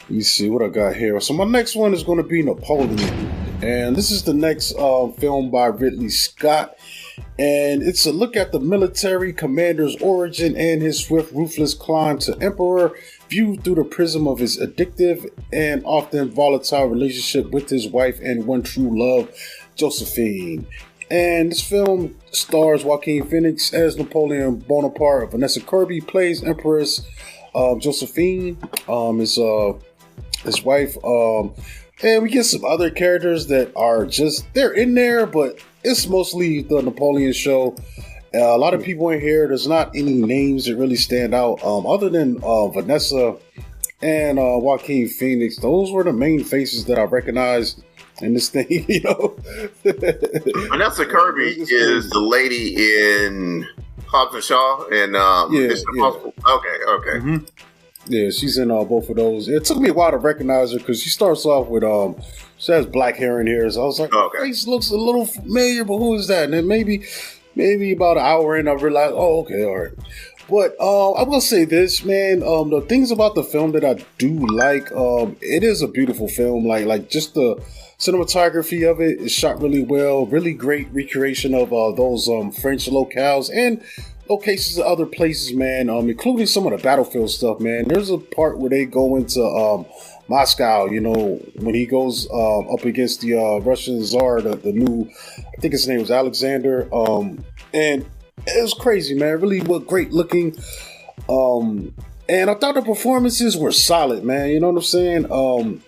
Let me see what I got here. So my next one is going to be Napoleon, and this is the next film by Ridley Scott, and it's a look at the military commander's origin and his swift, ruthless climb to emperor, viewed through the prism of his addictive and often volatile relationship with his wife and one true love, Josephine. And this film stars Joaquin Phoenix as Napoleon Bonaparte. Vanessa Kirby plays Empress Josephine, his wife, and we get some other characters that are they're in there, but it's mostly the Napoleon show. A lot of people in here, there's not any names that really stand out, other than Vanessa and Joaquin Phoenix. Those were the main faces that I recognized in this thing, you know. Vanessa Kirby is the lady in Hobbs and Shaw and Mission Impossible. Okay. Mm-hmm. Yeah, she's in both of those. It took me a while to recognize her because she starts off with she has black hair in here, so I was like, her face looks a little familiar, but who is that? And then maybe about an hour in, I realized, oh, okay, all right. But I will say this, man. The things about the film that I do like, it is a beautiful film. Like just the cinematography of it is shot really well. Really great recreation of those French locales and locations of other places, man. Including some of the battlefield stuff, man. There's a part where they go into Moscow, you know, when he goes up against the Russian Tsar, the new, I think his name was Alexander, and it was crazy, man. Really was great looking. And I thought the performances were solid, man. You know what I'm saying?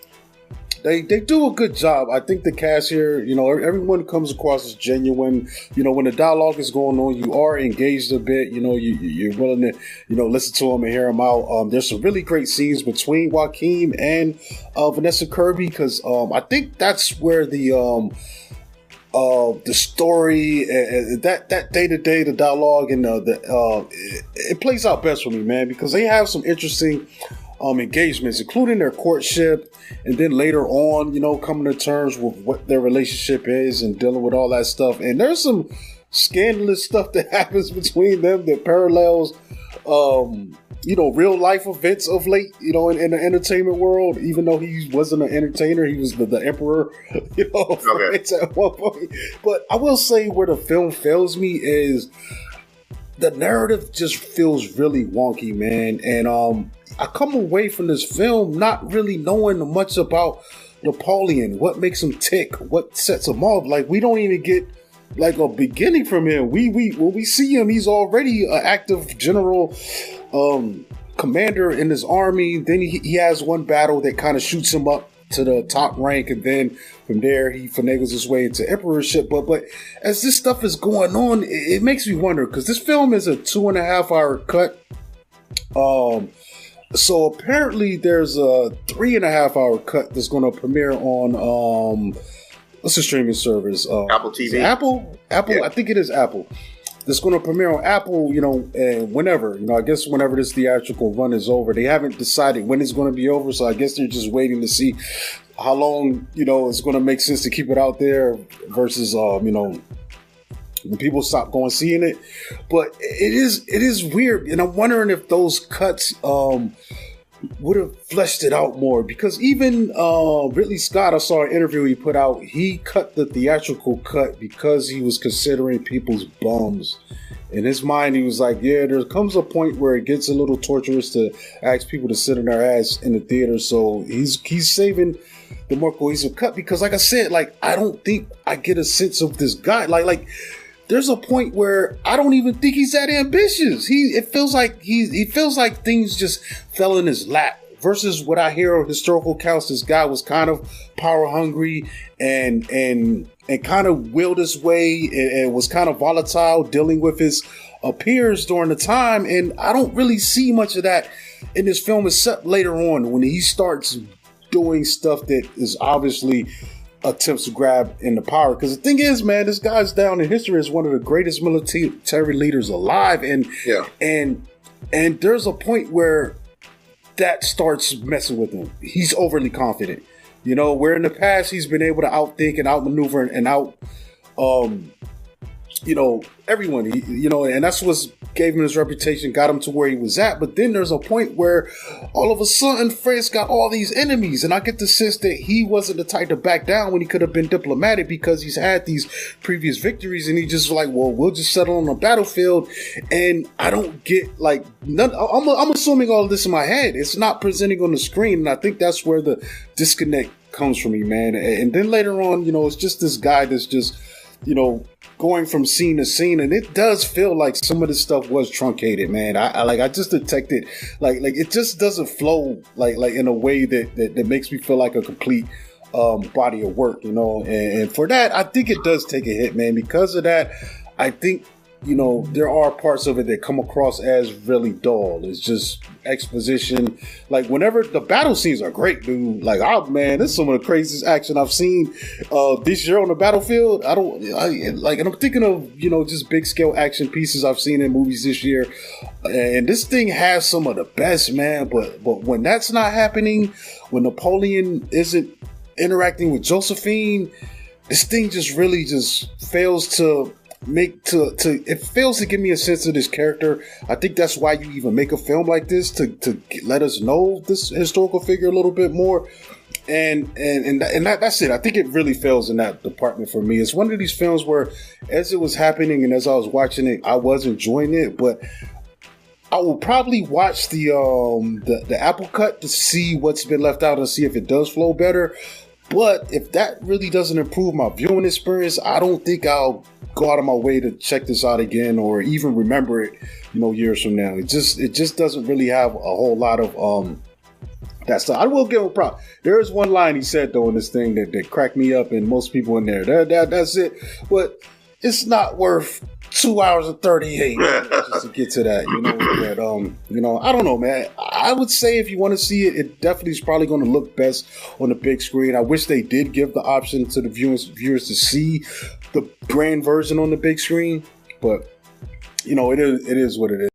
They do a good job. I think the cast here, you know, everyone comes across as genuine. You know, when the dialogue is going on, you are engaged a bit. You know, you're willing to, you know, listen to them and hear them out. There's some really great scenes between Joaquin and Vanessa Kirby because I think that's where the story and that day to day, the dialogue and it plays out best for me, man, because they have some interesting engagements, including their courtship, and then later on, you know, coming to terms with what their relationship is and dealing with all that stuff. And there's some scandalous stuff that happens between them that parallels, you know, real life events of late, you know, in the entertainment world. Even though he wasn't an entertainer, he was the emperor, you know, at one point. But I will say where the film fails me is the narrative just feels really wonky, man. And I come away from this film not really knowing much about Napoleon, what makes him tick, what sets him off. Like, we don't even get like a beginning from him. We when we see him, he's already an active general, commander in his army. Then he has one battle that kind of shoots him up to the top rank, and then from there he finagles his way into emperorship. But as this stuff is going on, it makes me wonder, because this film is a 2.5 hour cut. So apparently there's a 3.5 hour cut that's going to premiere on what's the streaming service? Apple TV. Apple. Yeah. I think it is Apple. That's going to premiere on Apple, you know, and whenever, you know, I guess whenever this theatrical run is over. They haven't decided when it's going to be over, so I guess they're just waiting to see how long, you know, it's going to make sense to keep it out there versus, you know, when people stop going seeing it. But it is weird, and I'm wondering if those cuts would have fleshed it out more, because even Ridley Scott, I saw an interview he put out, he cut the theatrical cut because he was considering people's bums. In his mind, he was like, yeah, there comes a point where it gets a little torturous to ask people to sit in their ass in the theater, so he's saving the more cohesive cut, because like I said, like, I don't think I get a sense of this guy. Like there's a point where I don't even think he's that ambitious. It feels like things just fell in his lap. Versus what I hear of historical accounts, this guy was kind of power hungry and kind of willed his way and was kind of volatile, dealing with his peers during the time. And I don't really see much of that in this film, except later on when he starts doing stuff that is obviously attempts to grab in the power. Because the thing is, man, this guy's down in history as one of the greatest military leaders alive, and there's a point where that starts messing with him. He's overly confident, you know, where in the past he's been able to outthink and outmaneuver and everyone, and that's what gave him his reputation, got him to where he was at. But then there's a point where all of a sudden France got all these enemies, and I get the sense that he wasn't the type to back down when he could have been diplomatic, because he's had these previous victories, and he just like, well, we'll just settle on the battlefield. And I don't get like none. I'm assuming all of this in my head. It's not presenting on the screen, and I think that's where the disconnect comes from me, man. And then later on, it's just this guy that's just, going from scene to scene, and it does feel like some of this stuff was truncated, man. I just detected like it just doesn't flow like in a way that makes me feel like a complete body of work, and for that I think it does take a hit, man. Because of that, I think there are parts of it that come across as really dull. It's just exposition. Like, whenever the battle scenes are great, dude. Like, man, this is some of the craziest action I've seen this year on the battlefield. And I'm thinking of, just big scale action pieces I've seen in movies this year. And this thing has some of the best, man. But when that's not happening, when Napoleon isn't interacting with Josephine, this thing just really just fails to it fails to give me a sense of this character. I think that's why you even make a film like this, to let us know this historical figure a little bit more. And that's it. I think it really fails in that department for me. It's one of these films where, as it was happening and as I was watching it, I was enjoying it, but I will probably watch the Apple cut to see what's been left out and see if it does flow better. But if that really doesn't improve my viewing experience, I don't think I'll go out of my way to check this out again or even remember it, years from now. It just doesn't really have a whole lot of that stuff. I will give him props. There is one line he said though in this thing that cracked me up, and most people in there. That's it. But it's not worth 2 hours and 38 just to get to that, But I don't know, man. I would say if you want to see it, it definitely is probably going to look best on the big screen. I wish they did give the option to the viewers to see the grand version on the big screen, but it is what it is.